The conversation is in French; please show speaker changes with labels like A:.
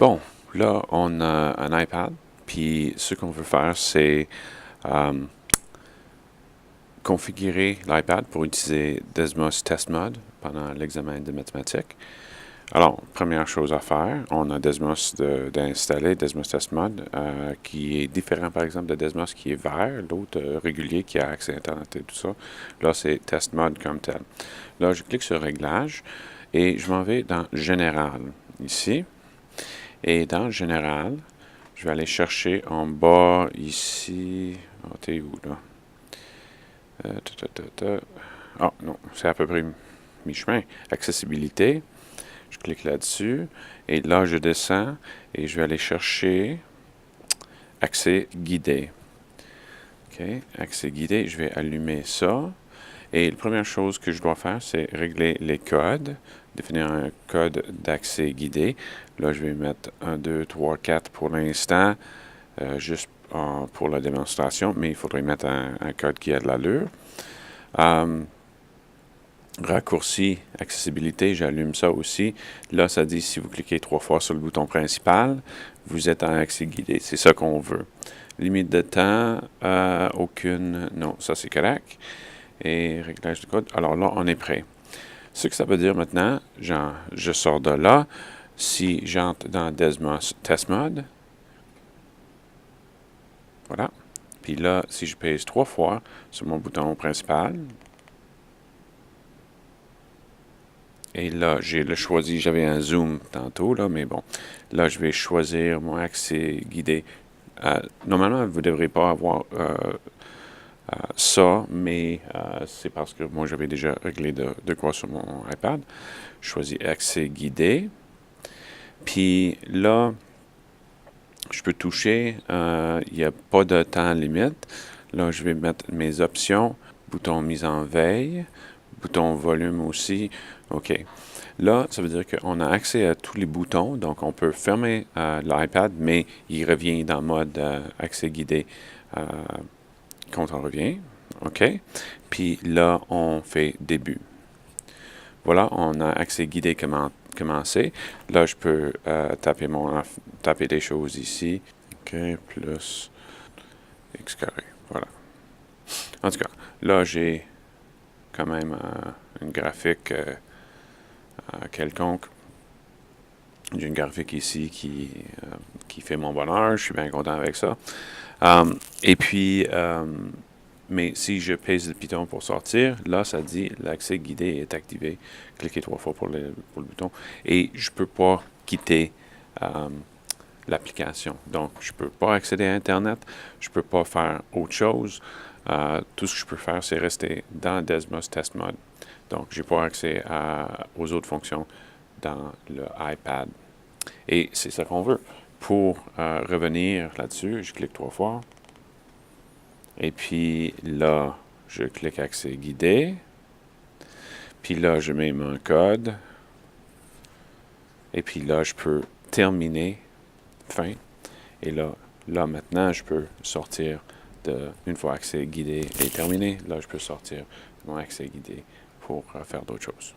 A: Bon, là, on a un iPad, puis ce qu'on veut faire, c'est euh, configurer l'iPad pour utiliser Desmos Test Mode pendant l'examen de mathématiques. Alors, première chose à faire, on a Desmos d'installer, Desmos Test Mode, qui est différent par exemple de Desmos qui est vert, l'autre régulier qui a accès à Internet et tout ça. Là, c'est Test Mode comme tel. Là, je clique sur Réglages et je m'en vais dans Général, ici. Et dans Général, je vais aller chercher en bas ici. Oh, t'es où là? Ah non, c'est à peu près mi-chemin. Accessibilité. Je clique là-dessus. Et là, je descends et je vais aller chercher accès guidé. OK, accès guidé, je vais allumer ça. Et la première chose que je dois faire, c'est régler les codes, définir un code d'accès guidé. Là, je vais mettre 1, 2, 3, 4 pour l'instant, juste pour la démonstration, mais il faudrait mettre un code qui a de l'allure. Raccourci, accessibilité, j'allume ça aussi. Là, ça dit si vous cliquez 3 fois sur le bouton principal, vous êtes en accès guidé. C'est ça qu'on veut. Limite de temps, aucune. Non, ça c'est correct. Et réglage de code. Alors là, on est prêt. Ce que ça veut dire maintenant, je sors de là. Si j'entre dans Desmos Test Mode, voilà. Puis là, si je pèse 3 fois sur mon bouton principal, et là, j'ai le choisi, j'avais un zoom tantôt, là, mais bon, là, je vais choisir mon accès guidé. Normalement, vous ne devrez pas avoir ça, mais c'est parce que moi, j'avais déjà réglé de quoi sur mon iPad. Je choisis accès guidé. Puis là, je peux toucher, il n'y a pas de temps limite. Là, je vais mettre mes options, bouton mise en veille, bouton volume aussi. OK. Là, ça veut dire qu'on a accès à tous les boutons, donc on peut fermer l'iPad, mais il revient dans mode accès guidé quand on revient. OK. Puis là, on fait début. Voilà, on a accès guidé commencé. Là, je peux taper des choses ici. OK, plus x carré. Voilà. En tout cas, là, j'ai quand même une graphique quelconque. J'ai une graphique ici qui fait mon bonheur. Je suis bien content avec ça. Et puis, mais si je pèse le piton pour sortir, là, ça dit l'accès guidé est activé. Cliquez 3 fois pour le bouton. Et je ne peux pas quitter l'application. Donc, je ne peux pas accéder à Internet. Je ne peux pas faire autre chose. Tout ce que je peux faire, c'est rester dans Desmos Test Mode. Donc, je n'ai pas accès aux autres fonctions dans le iPad. Et c'est ça qu'on veut. Pour revenir là-dessus, je clique 3 fois. Et puis là, je clique accès guidé. Puis là, je mets mon code. Et puis là, je peux terminer, fin. Et là maintenant, je peux sortir une fois accès guidé est terminé. Là, je peux sortir mon accès guidé pour faire d'autres choses.